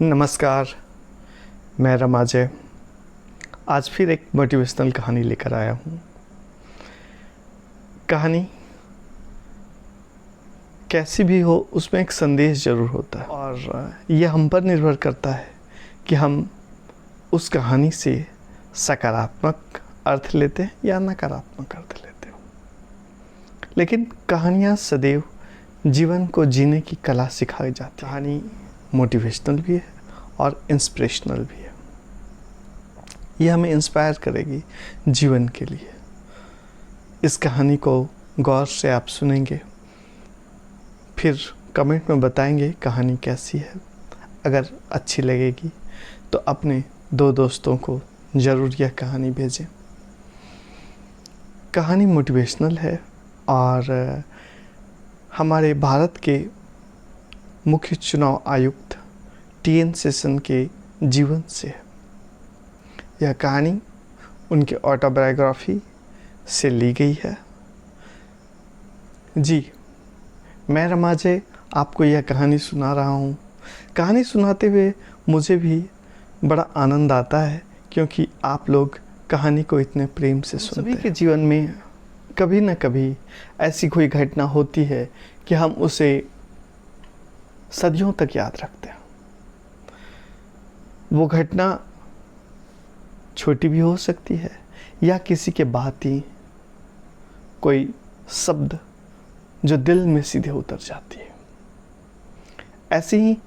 नमस्कार, मैं रमाजय आज फिर एक मोटिवेशनल कहानी लेकर आया हूँ। कहानी कैसी भी हो, उसमें एक संदेश ज़रूर होता है और यह हम पर निर्भर करता है कि हम उस कहानी से सकारात्मक अर्थ लेते हैं या नकारात्मक अर्थ लेते हैं। लेकिन कहानियाँ सदैव जीवन को जीने की कला सिखाई जाती है। कहानी मोटिवेशनल भी है और इंस्पिरेशनल भी है। यह हमें इंस्पायर करेगी जीवन के लिए। इस कहानी को गौर से आप सुनेंगे, फिर कमेंट में बताएंगे कहानी कैसी है। अगर अच्छी लगेगी तो अपने 2 दोस्तों को ज़रूर यह कहानी भेजें। कहानी मोटिवेशनल है और हमारे भारत के मुख्य चुनाव आयुक्त टी.एन. शेषन के जीवन से है। यह कहानी उनके ऑटोबायोग्राफी से ली गई है। जी, मैं रमाजय आपको यह कहानी सुना रहा हूँ। कहानी सुनाते हुए मुझे भी बड़ा आनंद आता है, क्योंकि आप लोग कहानी को इतने प्रेम से सुनते हैं। सभी के जीवन में कभी न कभी ऐसी कोई घटना होती है कि हम उसे सदियों तक याद रखते हैं। वो घटना छोटी भी हो सकती है या किसी के बात ही कोई शब्द जो दिल में सीधे उतर जाती है। ऐसी ही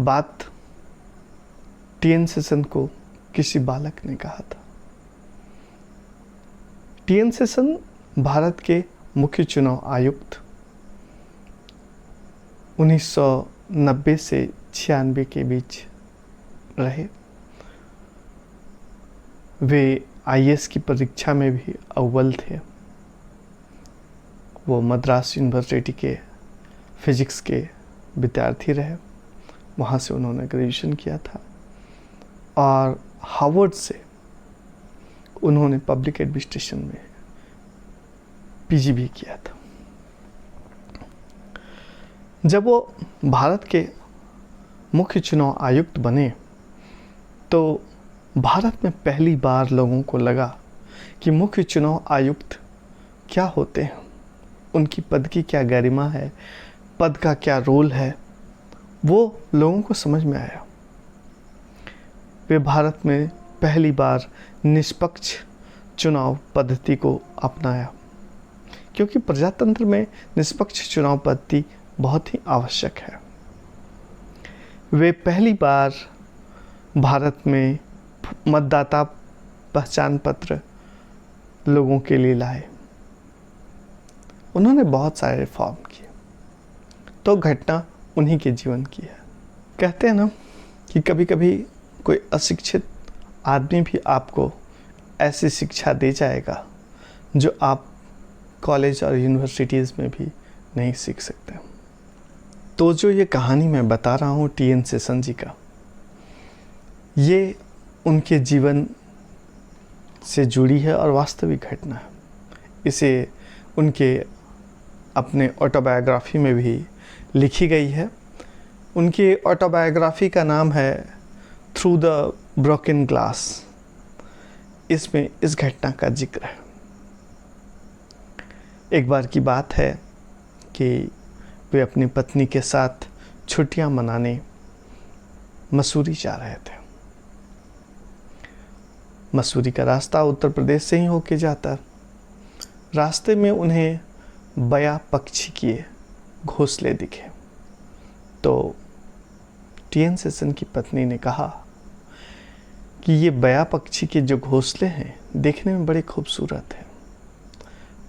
बात टी.एन. शेषन को किसी बालक ने कहा था। टी.एन. शेषन भारत के मुख्य चुनाव आयुक्त 1990 से 96 के बीच रहे। वे आईएएस की परीक्षा में भी अव्वल थे। वो मद्रास यूनिवर्सिटी के फिजिक्स के विद्यार्थी रहे। वहाँ से उन्होंने ग्रेजुएशन किया था और हार्वर्ड से उन्होंने पब्लिक एडमिनिस्ट्रेशन में पीजी भी किया था। जब वो भारत के मुख्य चुनाव आयुक्त बने तो भारत में पहली बार लोगों को लगा कि मुख्य चुनाव आयुक्त क्या होते हैं, उनकी पद की क्या गरिमा है, पद का क्या रोल है, वो लोगों को समझ में आया। वे भारत में पहली बार निष्पक्ष चुनाव पद्धति को अपनाया, क्योंकि प्रजातंत्र में निष्पक्ष चुनाव पद्धति बहुत ही आवश्यक है। वे पहली बार भारत में मतदाता पहचान पत्र लोगों के लिए लाए। उन्होंने बहुत सारे रिफॉर्म किए। तो घटना उन्हीं के जीवन की है। कहते हैं ना कि कभी कभी कोई अशिक्षित आदमी भी आपको ऐसी शिक्षा दे जाएगा जो आप कॉलेज और यूनिवर्सिटीज़ में भी नहीं सीख सकते। तो जो ये कहानी मैं बता रहा हूँ टी.एन. शेषन जी का, ये उनके जीवन से जुड़ी है और वास्तविक घटना है। इसे उनके अपने ऑटोबायोग्राफी में भी लिखी गई है। उनकी ऑटोबायोग्राफी का नाम है थ्रू द ब्रोकन ग्लास। इसमें इस घटना का जिक्र है। एक बार की बात है कि वे अपनी पत्नी के साथ छुट्टियां मनाने मसूरी जा रहे थे। मसूरी का रास्ता उत्तर प्रदेश से ही होके जाता। रास्ते में उन्हें बया पक्षी के घोंसले दिखे। तो टी.एन. शेषन की पत्नी ने कहा कि ये बया पक्षी के जो घोंसले हैं देखने में बड़े खूबसूरत हैं।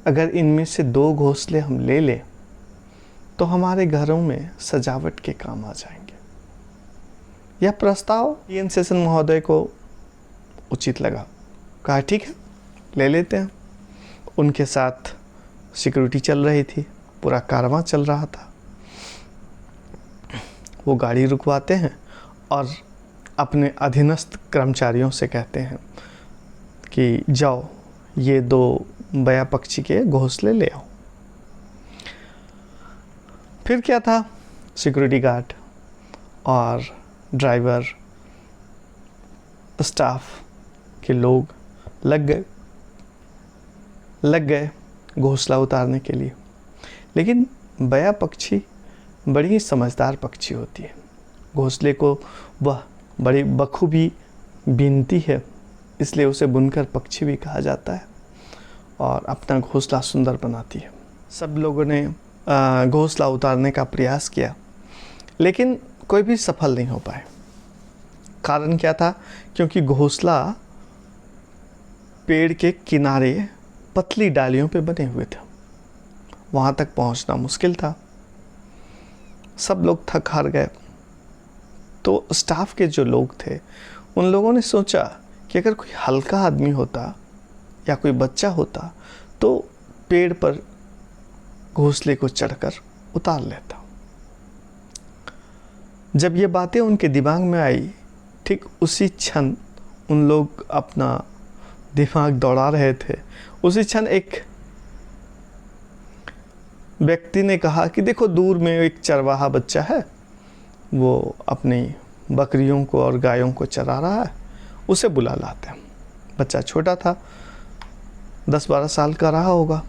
अगर इनमें से 2 घोंसले हम ले लें तो हमारे घरों में सजावट के काम आ जाएंगे। यह प्रस्ताव टी.एन. शेषन महोदय को उचित लगा। कहा ठीक है, ले लेते हैं। उनके साथ सिक्योरिटी चल रही थी, पूरा कारवां चल रहा था। वो गाड़ी रुकवाते हैं और अपने अधीनस्थ कर्मचारियों से कहते हैं कि जाओ ये 2 बया पक्षी के घोंसले ले आओ। फिर क्या था, सिक्योरिटी गार्ड और ड्राइवर, स्टाफ के लोग लग गए घोंसला उतारने के लिए। लेकिन बया पक्षी बड़ी ही समझदार पक्षी होती है। घोंसले को वह बड़ी बखूबी बीनती है, इसलिए उसे बुनकर पक्षी भी कहा जाता है, और अपना घोंसला सुंदर बनाती है। सब लोगों ने घोंसला उतारने का प्रयास किया, लेकिन कोई भी सफल नहीं हो पाए। कारण क्या था? क्योंकि घोंसला पेड़ के किनारे पतली डालियों पे बने हुए थे, वहाँ तक पहुँचना मुश्किल था। सब लोग थक हार गए। तो स्टाफ के जो लोग थे, उन लोगों ने सोचा कि अगर कोई हल्का आदमी होता या कोई बच्चा होता तो पेड़ पर घोंसले को चढ़कर उतार लेता। जब ये बातें उनके दिमाग में आई, ठीक उसी क्षण उन लोग अपना दिमाग दौड़ा रहे थे। उसी क्षण एक व्यक्ति ने कहा कि देखो, दूर में एक चरवाहा बच्चा है, वो अपनी बकरियों को और गायों को चरा रहा है, उसे बुला लाते हैं। बच्चा छोटा था, 10-12 साल का रहा होगा।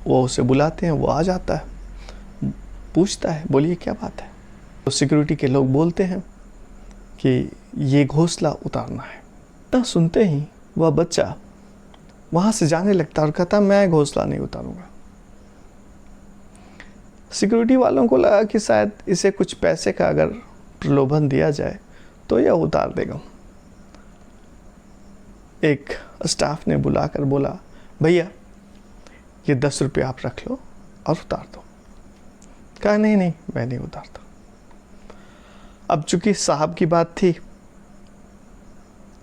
वो उसे बुलाते हैं, वो आ जाता है, पूछता है, बोलिए क्या बात है? तो सिक्योरिटी के लोग बोलते हैं कि ये घोंसला उतारना है। इतना सुनते ही वह बच्चा वहाँ से जाने लगता और कहता, मैं घोंसला नहीं उतारूंगा। सिक्योरिटी वालों को लगा कि शायद इसे कुछ पैसे का अगर प्रलोभन दिया जाए तो यह उतार देगा। एक स्टाफ ने बुलाकर बोला, भैया ये 10 रुपये आप रख लो और उतार दो। कहा, नहीं नहीं, मैं नहीं उतारता। अब चूंकि साहब की बात थी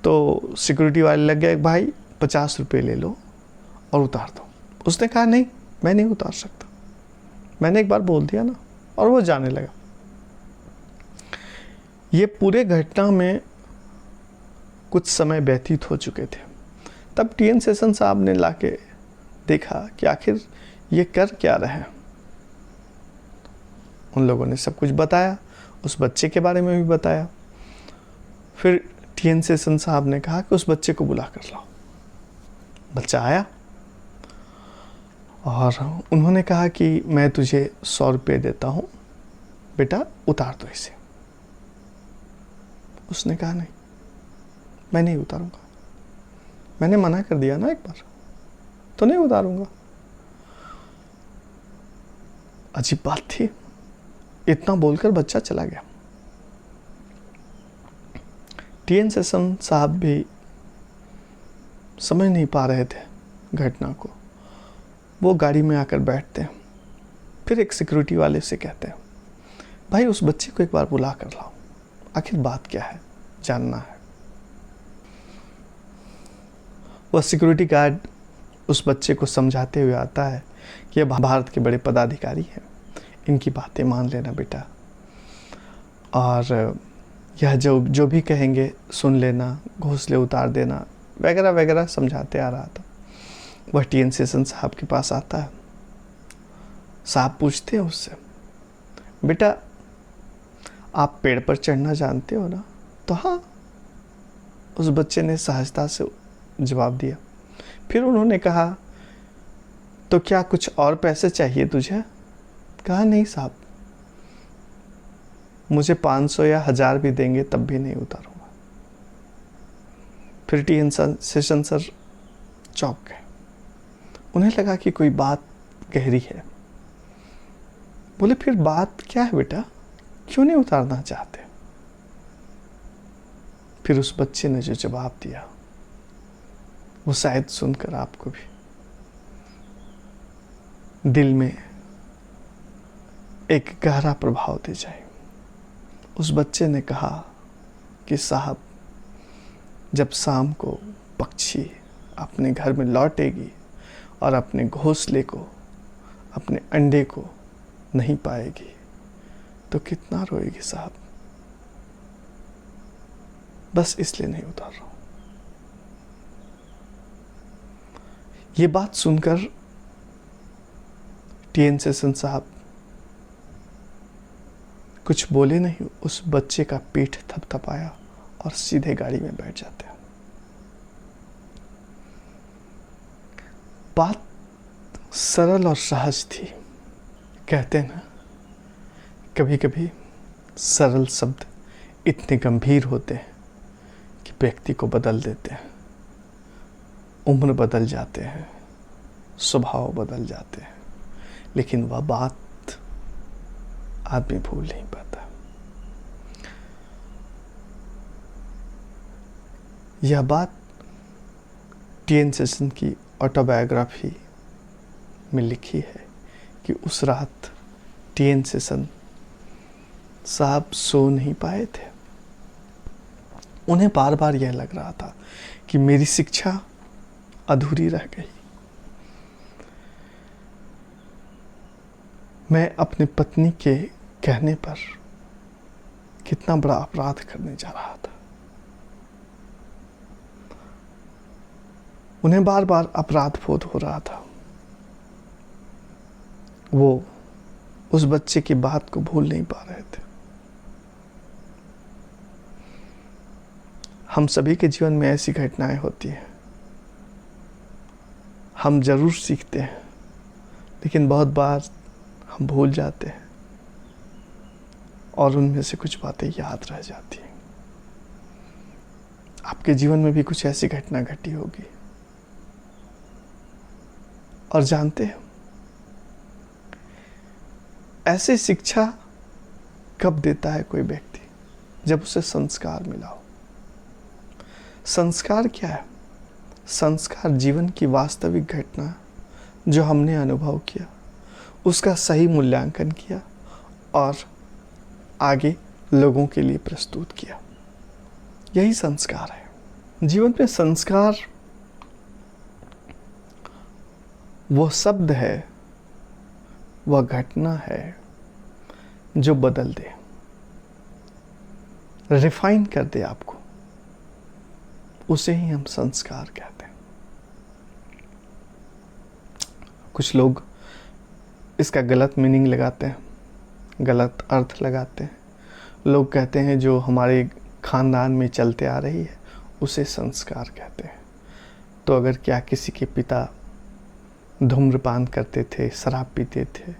तो सिक्योरिटी वाले लग गए, भाई 50 रुपये ले लो और उतार दो। उसने कहा, नहीं, मैं नहीं उतार सकता, मैंने एक बार बोल दिया ना, और वो जाने लगा। ये पूरे घटना में कुछ समय व्यतीत हो चुके थे। तब टीएन सेशन साहब ने लाके देखा कि आखिर ये कर क्या रहे हैं। उन लोगों ने सब कुछ बताया, उस बच्चे के बारे में भी बताया। फिर टीएन सेशन साहब ने कहा कि उस बच्चे को बुला कर लाओ। बच्चा आया और उन्होंने कहा कि मैं तुझे 100 रुपये देता हूँ, बेटा उतार दो इसे। उसने कहा, नहीं, मैं नहीं उतारूंगा, मैंने मना कर दिया ना एक बार, तो नहीं उतारूंगा। अजीब बात थी, इतना बोलकर बच्चा चला गया। टीएन सेशन साहब भी समझ नहीं पा रहे थे घटना को। वो गाड़ी में आकर बैठते हैं, फिर एक सिक्योरिटी वाले से कहते हैं, भाई उस बच्चे को एक बार बुला कर लाओ, आखिर बात क्या है, जानना है। वह सिक्योरिटी गार्ड उस बच्चे को समझाते हुए आता है कि ये भारत के बड़े पदाधिकारी हैं, इनकी बातें मान लेना बेटा, और यह जो भी कहेंगे सुन लेना, घोंसले उतार देना, वगैरह वगैरह समझाते आ रहा था। वह टीएन सेशन साहब के पास आता है। साहब पूछते हैं उससे, बेटा आप पेड़ पर चढ़ना जानते हो ना? तो हाँ, उस बच्चे ने सहजता से जवाब दिया। फिर उन्होंने कहा, तो क्या कुछ और पैसे चाहिए तुझे? कहा, नहीं साहब, मुझे 500 या 1000 भी देंगे तब भी नहीं उतारूंगा। फिर टीएन सेशन सर चौंक गए। उन्हें लगा कि कोई बात गहरी है। बोले, फिर बात क्या है बेटा, क्यों नहीं उतारना चाहते? फिर उस बच्चे ने जो जवाब दिया, वो शायद सुनकर आपको भी दिल में एक गहरा प्रभाव दे जाए। उस बच्चे ने कहा कि साहब, जब शाम को पक्षी अपने घर में लौटेगी और अपने घोंसले को, अपने अंडे को नहीं पाएगी तो कितना रोएगी साहब। बस इसलिए नहीं उतार रहा हूं। ये बात सुनकर टीएन सेशन साहब कुछ बोले नहीं, उस बच्चे का पीठ थपथपाया और सीधे गाड़ी में बैठ जाते हैं। बात सरल और सहज थी। कहते हैं ना, कभी कभी सरल शब्द इतने गंभीर होते हैं कि व्यक्ति को बदल देते हैं। उम्र बदल जाते हैं, स्वभाव बदल जाते हैं, लेकिन वह बात आदमी भूल नहीं पाता। यह बात टी.एन. सेशन की ऑटोबायोग्राफी में लिखी है कि उस रात टी.एन. सेशन साहब सो नहीं पाए थे। उन्हें बार बार यह लग रहा था कि मेरी शिक्षा अधूरी रह गई। मैं अपनी पत्नी के कहने पर कितना बड़ा अपराध करने जा रहा था। उन्हें बार बार अपराध बोध हो रहा था। वो उस बच्चे की बात को भूल नहीं पा रहे थे। हम सभी के जीवन में ऐसी घटनाएं होती हैं। हम जरूर सीखते हैं, लेकिन बहुत बार हम भूल जाते हैं और उनमें से कुछ बातें याद रह जाती हैं। आपके जीवन में भी कुछ ऐसी घटना घटी होगी। और जानते हैं, ऐसी शिक्षा कब देता है कोई व्यक्ति? जब उसे संस्कार मिला हो। संस्कार क्या है? संस्कार जीवन की वास्तविक घटना जो हमने अनुभव किया, उसका सही मूल्यांकन किया और आगे लोगों के लिए प्रस्तुत किया। यही संस्कार है। जीवन में संस्कार वो शब्द है, वह घटना है जो बदल दे, रिफाइन कर दे आपको। उसे ही हम संस्कार कहते हैं। कुछ लोग इसका गलत मीनिंग लगाते हैं, गलत अर्थ लगाते हैं। लोग कहते हैं जो हमारे खानदान में चलते आ रही है उसे संस्कार कहते हैं। तो अगर क्या किसी के पिता धूम्रपान करते थे, शराब पीते थे,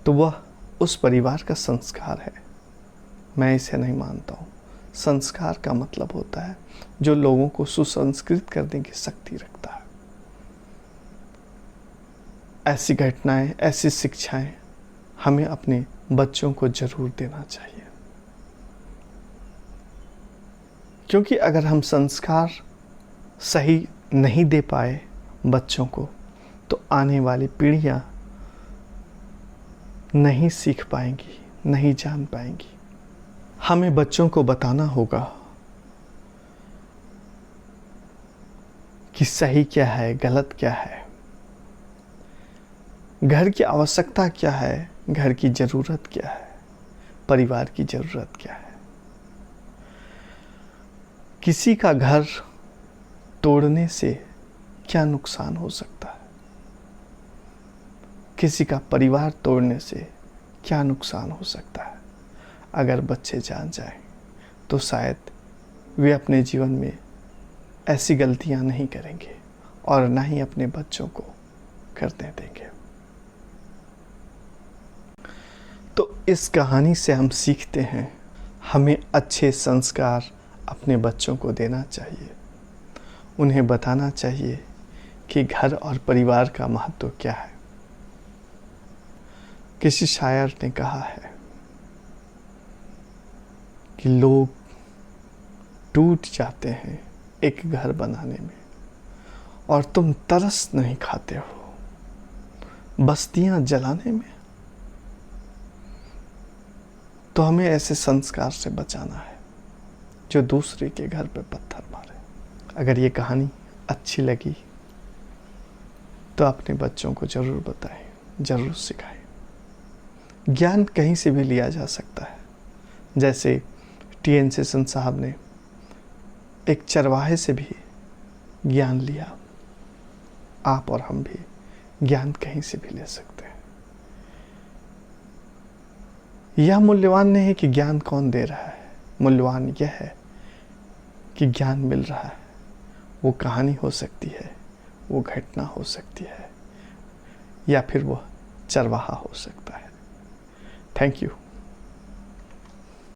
तो वह उस परिवार का संस्कार है? मैं इसे नहीं मानता हूँ। संस्कार का मतलब होता है जो लोगों को सुसंस्कृत करने की शक्ति रखता है। ऐसी घटनाएं, ऐसी शिक्षाएं हमें अपने बच्चों को जरूर देना चाहिए। क्योंकि अगर हम संस्कार सही नहीं दे पाए बच्चों को, तो आने वाली पीढ़ियां नहीं सीख पाएंगी, नहीं जान पाएंगी। हमें बच्चों को बताना होगा कि सही क्या है, गलत क्या है, घर की आवश्यकता क्या है, घर की ज़रूरत क्या है, परिवार की ज़रूरत क्या है। किसी का घर तोड़ने से क्या नुकसान हो सकता है, किसी का परिवार तोड़ने से क्या नुकसान हो सकता है। अगर बच्चे जान जाएं तो शायद वे अपने जीवन में ऐसी गलतियां नहीं करेंगे और ना ही अपने बच्चों को करने देंगे। तो इस कहानी से हम सीखते हैं, हमें अच्छे संस्कार अपने बच्चों को देना चाहिए। उन्हें बताना चाहिए कि घर और परिवार का महत्व क्या है। किसी शायर ने कहा है कि लोग टूट जाते हैं एक घर बनाने में और तुम तरस नहीं खाते हो बस्तियां जलाने में। तो हमें ऐसे संस्कार से बचाना है जो दूसरे के घर पे पत्थर मारे। अगर ये कहानी अच्छी लगी तो अपने बच्चों को जरूर बताएं, जरूर सिखाएं। ज्ञान कहीं से भी लिया जा सकता है। जैसे टी.एन. सेशन साहब ने एक चरवाहे से भी ज्ञान लिया, आप और हम भी ज्ञान कहीं से भी ले सकते हैं। यह मूल्यवान नहीं है कि ज्ञान कौन दे रहा है, मूल्यवान यह है कि ज्ञान मिल रहा है। वो कहानी हो सकती है, वो घटना हो सकती है, या फिर वो चरवाहा हो सकता है। Thank you.